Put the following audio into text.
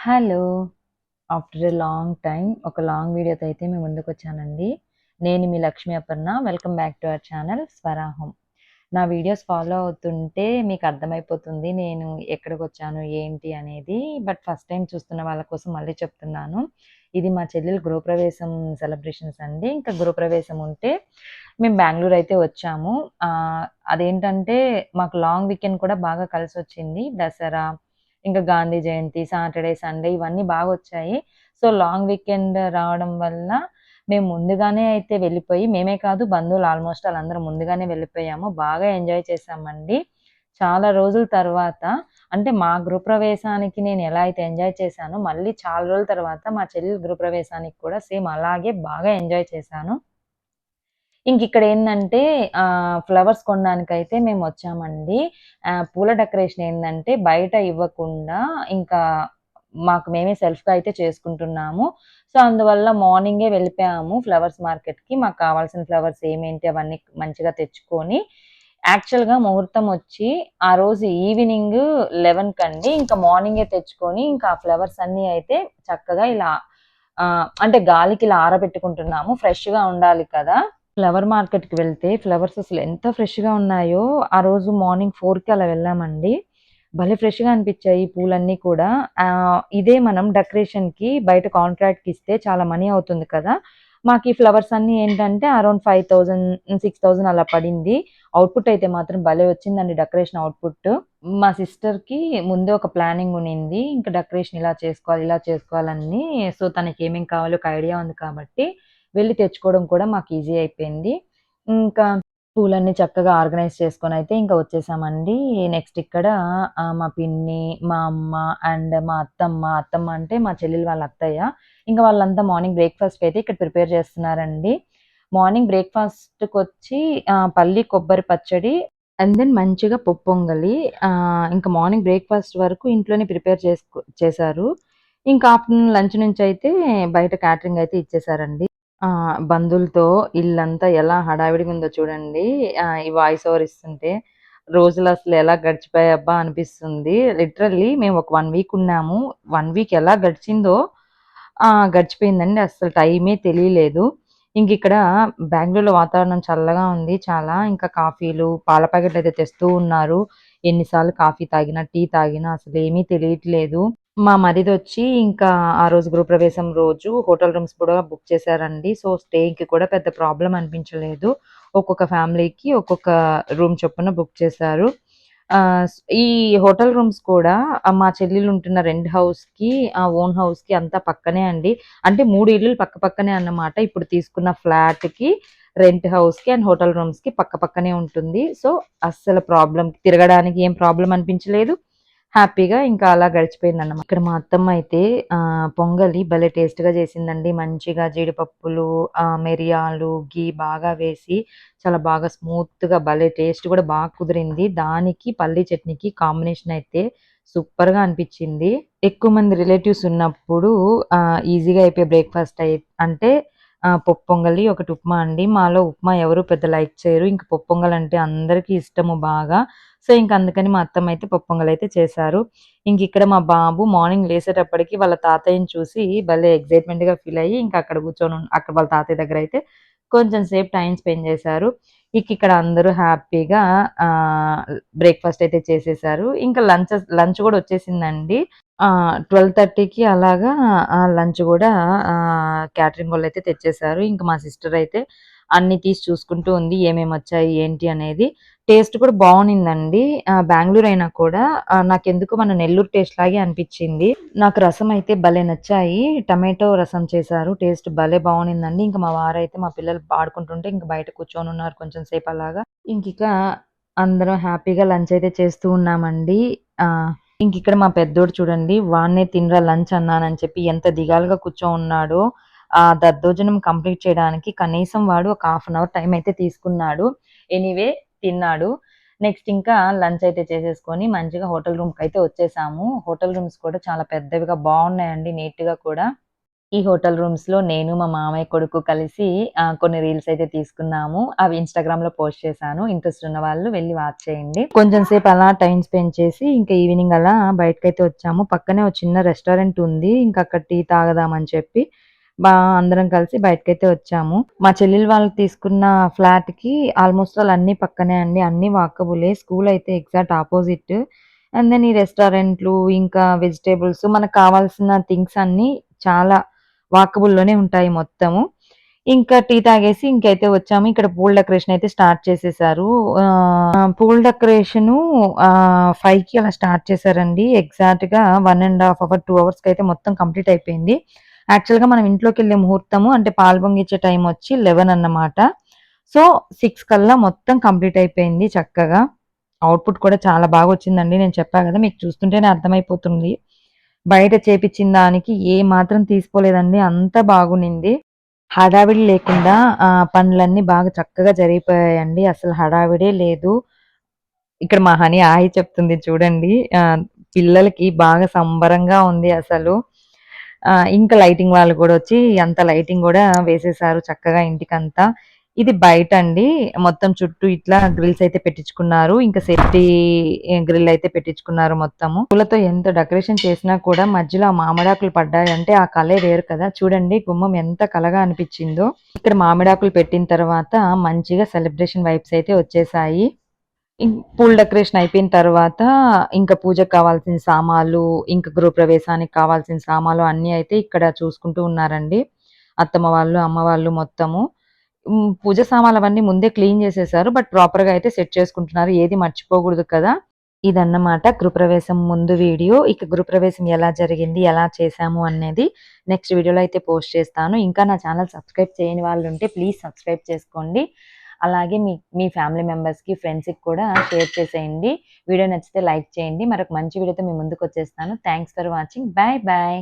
Hello! After a long time ఒక long వీడియోతో అయితే మీ ముందుకొచ్చానండి. నేను మీ Lakshmi Aparna. Welcome back to our channel Swaraham. నా వీడియోస్ ఫాలో అవుతుంటే మీకు అర్థమైపోతుంది నేను ఎక్కడికొచ్చాను, ఏంటి అనేది. బట్ ఫస్ట్ టైమ్ చూస్తున్న వాళ్ళ కోసం మళ్ళీ చెప్తున్నాను. ఇది మా చెల్లెలు గృహప్రవేశం సెలబ్రేషన్స్ అండి. ఇంకా గృహప్రవేశం ఉంటే మేము బెంగుళూరు అయితే వచ్చాము. అదేంటంటే మాకు లాంగ్ వీకెండ్ కూడా బాగా కలిసొచ్చింది. దసరా, ఇంకా గాంధీ జయంతి, సాటర్‌డే, సండే ఇవన్నీ బాగొచ్చాయి. సో, లాంగ్ వీకెండ్ రావడం వల్ల మేము ముందుగానే అయితే వెళ్ళిపోయి మేమే కాదు బంధువులు ఆల్‌మోస్ట్ ఆళ్ళందరం ముందుగానే వెళ్ళిపోయాము. బాగా ఎంజాయ్ చేశామండి. చాలా రోజుల తర్వాత అంటే మా గృహప్రవేశానికి నేను ఎలా అయితే ఎంజాయ్ చేశానో, మళ్ళీ చాలా రోజుల తర్వాత మా చెల్లెలి గృహప్రవేశానికి కూడా సేమ్ అలాగే బాగా ఎంజాయ్ చేశాను. ఇంకిక్కడేందంటే ఫ్లవర్స్ కొనడానికైతే మేమొచ్చామండి. పూల డెకరేషన్ ఏందంటే బయట ఇవ్వకుండా ఇంకా మాకు మేమే సెల్ఫ్‌గా అయితే చేసుకుంటున్నాము. సో, అందువల్ల మార్నింగే వెళ్ళిపోయాము ఫ్లవర్స్ మార్కెట్‌కి. మాకు కావాల్సిన ఫ్లవర్స్ ఏమేంటి అవన్నీ మంచిగా తెచ్చుకొని, యాక్చువల్‌గా ముహూర్తం వచ్చి ఆ రోజు ఈవినింగ్ 11 కండి. ఇంకా మార్నింగే తెచ్చుకొని ఇంకా ఆ ఫ్లవర్స్ అన్నీ అయితే చక్కగా ఇలా అంటే గాలికి ఇలా ఆరబెట్టుకుంటున్నాము. ఫ్రెష్‌గా ఉండాలి కదా! ఫ్లవర్ మార్కెట్‌కి వెళ్తే ఫ్లవర్స్ అసలు ఎంత ఫ్రెష్‌గా ఉన్నాయో, ఆ రోజు మార్నింగ్ 4కి అలా వెళ్ళామండి. భలే ఫ్రెష్‌గా అనిపిచ్చాయి ఈ పూలన్నీ కూడా. ఇదే మనం డెకరేషన్‌కి బయట కాంట్రాక్ట్‌కి ఇస్తే చాలా మనీ అవుతుంది కదా! మాకు ఈ ఫ్లవర్స్ అన్నీ ఏంటంటే అరౌండ్ 5000, 6000 అలా పడింది. అవుట్‌పుట్ అయితే మాత్రం భలే వచ్చిందండి డెకరేషన్ అవుట్‌పుట్. మా సిస్టర్‌కి ముందే ఒక ప్లానింగ్ ఉండింది. ఇంక డెకరేషన్ ఇలా చేసుకోవాలి, ఇలా చేసుకోవాలని. సో, తనకి ఏమేం కావాలో ఒక ఐడియా ఉంది కాబట్టి వెళ్లి తెచ్చుకోవడం కూడా మాకు ఈజీ అయిపోయింది. ఇంకా పూలన్నీ చక్కగా ఆర్గనైజ్ చేసుకొనైతే ఇంకా వచ్చేసామండి. నెక్స్ట్ ఇక్కడ మా పిన్ని, మా అమ్మ అండ్ మా అత్తమ్మ, అత్తమ్మ అంటే మా చెల్లెలు వాళ్ళ అత్తయ్య. ఇంక వాళ్ళంతా మార్నింగ్ బ్రేక్‌ఫాస్ట్‌కైతే ఇక్కడ ప్రిపేర్ చేస్తున్నారండి. మార్నింగ్ బ్రేక్‌ఫాస్ట్‌కొచ్చి పల్లి కొబ్బరి పచ్చడి అండ్ దెన్ మంచిగా పొంగలి. ఇంకా మార్నింగ్ బ్రేక్‌ఫాస్ట్ వరకు ఇంట్లోనే ప్రిపేర్ చేశారు. ఇంకా ఆఫ్టర్‌నూన్ లంచ్ నుంచయితే బయట క్యాటరింగ్ అయితే ఇచ్చేసారండి. బంధువులతో ఇల్లంతా ఎలా హడావిడిగుందో చూడండి. ఈ వాయిస్ ఓవర్ ఇస్తుంటే. రోజులసలు ఎలా గడిచిపోయాయబ్బా అనిపిస్తుంది. లిటరల్లీ మేము ఒక 1 వీక్ ఉన్నాము. 1 వీక్ ఎలా గడిచిందో గడిచిపోయిందండి. అస్సలు టైమే తెలియలేదు. ఇంకిక్కడ బెంగుళూరులో వాతావరణం చల్లగా ఉంది చాలా. ఇంకా కాఫీలు, పాల ప్యాకెట్లయితే తెస్తూ ఉన్నారు. ఎన్ని సార్లు కాఫీ తాగినా, టీ తాగినా అసలేమీ తెలియట్లేదు. మా మరిదొచ్చి ఇంకా ఆ రోజు గృహప్రవేశం రోజు హోటల్ రూమ్స్ కూడా బుక్ చేశారండి. సో, స్టేకి కూడా పెద్ద ప్రాబ్లమ్ అనిపించలేదు. ఒక్కొక్క ఫ్యామిలీకి ఒక్కొక్క రూమ్ చొప్పున బుక్ చేశారు. ఈ హోటల్ రూమ్స్ కూడా మా చెల్లెలుంటున్న రెంట్ హౌస్‌కి, ఓన్ హౌస్‌కి అంతా పక్కనే అండి. అంటే 3 ఇల్లులు పక్కపక్కనే అన్నమాట. ఇప్పుడు తీసుకున్న ఫ్లాట్‌కి, రెంట్ హౌస్‌కి అండ్ హోటల్ రూమ్స్‌కి పక్కపక్కనే ఉంటుంది. సో, అస్సలు తిరగడానికి ఏం ప్రాబ్లమ్ అనిపించలేదు. హ్యాపీగా ఇంకా అలా గడిచిపోయిందన్నమాట. ఇక్కడ మా అత్తమ్మ అయితే పొంగలి భలే టేస్ట్‌గా చేసిందండి. మంచిగా జీడిపప్పులు, మిరియాలు, ఘీ బాగా వేసి చాలా బాగా స్మూత్‌గా భలే టేస్ట్ కూడా బాగా కుదిరింది. దానికి పల్లీ చట్నీకి కాంబినేషన్ అయితే సూపర్‌గా అనిపిచ్చింది. ఎక్కువ మంది రిలేటివ్స్ ఉన్నప్పుడు ఈజీగా అయిపోయే బ్రేక్‌ఫాస్ట్ అంటే పప్పు పొంగలి, ఒకటి ఉప్మా అండి. మాలో ఉప్మా ఎవరు పెద్ద లైక్ చేయరు. ఇంక పప్పు పొంగలంటే అందరికీ ఇష్టము బాగా. సో, ఇంక అందుకని మా అత్తమ్మ అయితే పప్పు పొంగలైతే చేశారు. ఇంకిక్కడ మా బాబు మార్నింగ్ లేసేటప్పటికి వాళ్ళ తాతయ్యని చూసి భలే ఎక్సైట్‌మెంట్‌గా ఫీల్ అయ్యి ఇంకా అక్కడ అక్కడ వాళ్ళ తాతయ్య దగ్గరైతే కొంచెం సేపు టైమ్ స్పెండ్ చేశారు. ఇక్కడ అందరూ హ్యాపీగా ఆహ్, బ్రేక్‌ఫాస్ట్ అయితే చేసేశారు. ఇంకా లంచ్ కూడా వచ్చేసిందండి. 12:30కి అలాగా లంచ్ గూడా క్యాటరింగ్ వోళ్ళైతే తెచ్చేశారు. ఇంక మా సిస్టర్ అయితే అన్నీ తీసి చూసుకుంటూ ఉంది. ఏమేమొచ్చాయి ఏంటి అనేది. టేస్ట్ కూడా బావునిందండి. బెంగుళూరు అయినా కూడా నాకెందుకో మన నెల్లూరు టేస్ట్ లాగే అనిపిచ్చింది. నాకు రసం అయితే భలే నచ్చాయి. టమాటో రసం చేశారు. టేస్ట్ భలే బావునిందండి. ఇంక మా వారైతే మా పిల్లలు ఆడుకుంటుంటే ఇంక బయట కూర్చొనున్నారు కొంచెం సేపు అలాగా. ఇంకిక అందరం హ్యాపీగా లంచ్ అయితే చేస్తూ ఉన్నామండి. ఆహ్, ఇంకిక్కడ మా పెద్దోడు చూడండి వాడినే తినరా లంచ్ అన్నానని చెప్పి ఎంత దిగాలుగా కూర్చోనున్నాడో. ఆ దద్దోజనం కంప్లీట్ చేయడానికి కనీసం వాడు ఒక హాఫ్ అన్ అవర్ టైమ్ అయితే తీసుకున్నాడు. ఎనీవే తిన్నాడు. నెక్స్ట్ ఇంకా లంచ్ అయితే చేసేసుకొని మంచిగా హోటల్ రూమ్‌కైతే వచ్చేసాము. హోటల్ రూమ్స్ కూడా చాలా పెద్దవిగా బావున్నాయండి నీట్‌గా కూడా. ఈ హోటల్ రూమ్స్‌లో నేను, మా మామయ్య కొడుకు కలిసి కొన్ని రీల్స్ అయితే తీసుకున్నాము. అవి ఇన్‌స్టాగ్రామ్‌లో పోస్ట్ చేశాను. ఇంట్రెస్ట్ ఉన్న వాళ్ళు వెళ్లి వాచ్ చేయండి. కొంచెం సేపు అలా టైమ్ స్పెండ్ చేసి ఇంకా ఈవినింగ్ అలా బయటకైతే వచ్చాము. పక్కనే ఒక చిన్న రెస్టారెంట్ ఉంది. ఇంకా అక్కడ టీ తాగుదామని చెప్పి అందరం కలిసి బయటకైతే వచ్చాము. మా చెల్లెలు వాళ్ళు తీసుకున్న ఫ్లాట్‌కి ఆల్‌మోస్ట్ ఆల్ అన్నీ పక్కనే అండి. అన్నీ వాకబులే. స్కూల్ అయితే ఎగ్జాక్ట్ అపోజిట్. అండ్ దెన్ ఈ రెస్టారెంట్లు ఇంకా వెజిటబుల్స్ మనకు కావాల్సిన థింగ్స్ అన్నీ చాలా వాకబుల్‌లోనే ఉంటాయి మొత్తము. ఇంకా టీ తాగేసి ఇంకైతే వచ్చాము. ఇక్కడ పూల్ డెకరేషన్ అయితే స్టార్ట్ చేసేసారు. పూల్ డెకరేషను 5కి అలా స్టార్ట్ చేశారండి. ఎగ్జాక్ట్‌గా 1 ½ అవర్, 2 అవర్స్‌కైతే మొత్తం కంప్లీట్ అయిపోయింది. యాక్చువల్‌గా మనం ఇంట్లోకెళ్ళే ముహూర్తము అంటే పాలు పొంగిచ్చే టైం వచ్చి 11 అన్నమాట. సో, 6 కల్లా మొత్తం కంప్లీట్ అయిపోయింది చక్కగా. అవుట్‌పుట్ కూడా చాలా బాగొచ్చిందండి. నేను చెప్పా గదా! మీకు చూస్తుంటేనే అర్థమైపోతుంది. బయట చేపిచ్చిన దానికి ఏమాత్రం తీసిపోలేదండి. అంత బాగునింది. హడావిడి లేకుండా పనులన్నీ బాగా చక్కగా జరిగిపోయాయండి. అసలు హడావిడే లేదు. ఇక్కడ మా హనీ హాయ్ చెప్తుంది చూడండి. పిల్లలకి బాగా సంబరంగా ఉంది అసలు. ఇంకా లైటింగ్ వాళ్ళు గూడా వచ్చి అంత లైటింగ్ గూడా వేసేసారు చక్కగా ఇంటికంతా. ఇది బయటండి. మొత్తం చుట్టూ ఇట్లా గ్రిల్స్ అయితే పెట్టించుకున్నారు. ఇంకా సేఫ్టీ గ్రిల్ అయితే పెట్టించుకున్నారు మొత్తము. పూలతో ఎంత డెకరేషన్ చేసినా కూడా మధ్యలో ఆ మామిడాకులు పడ్డాయంటే ఆ కలే వేరు కదా! చూడండి గుమ్మం ఎంత కళగా అనిపిచ్చిందో. ఇక్కడ మామిడాకులు పెట్టిన తర్వాత మంచిగా సెలబ్రేషన్ వైబ్స్ అయితే వచ్చేసాయి. పూల డెకరేషన్ అయిపోయిన తర్వాత ఇంకా పూజకు కావాల్సిన సామాన్లు, ఇంకా గృహప్రవేశానికి కావాల్సిన సామాన్లు అన్నీ అయితే ఇక్కడ చూసుకుంటూ ఉన్నారండి. అత్తమ్మ వాళ్ళు, అమ్మ వాళ్ళు మొత్తము. పూజ సామాన్లు అవన్నీ ముందే క్లీన్ చేసేసారు. బట్ ప్రాపర్‌గా అయితే సెట్ చేసుకుంటున్నారు. ఏది మర్చిపోకూడదు కదా! ఇదన్నమాట గృహప్రవేశం ముందు వీడియో. ఇక గృహప్రవేశం ఎలా జరిగింది, ఎలా చేశాము అనేది నెక్స్ట్ వీడియోలో అయితే పోస్ట్ చేస్తాను. ఇంకా నా ఛానల్ సబ్స్క్రైబ్ చేయని వాళ్ళుంటే ప్లీజ్ సబ్స్క్రైబ్ చేసుకోండి. అలాగే మీ మీ ఫ్యామిలీ మెంబర్స్‌కి, ఫ్రెండ్స్‌కి కూడా షేర్ చేసేయండి. వీడియో నచ్చితే లైక్ చేయండి. మరొక మంచి వీడియోతో మీ ముందుకొచ్చేస్తాను. Thanks for watching. Bye bye.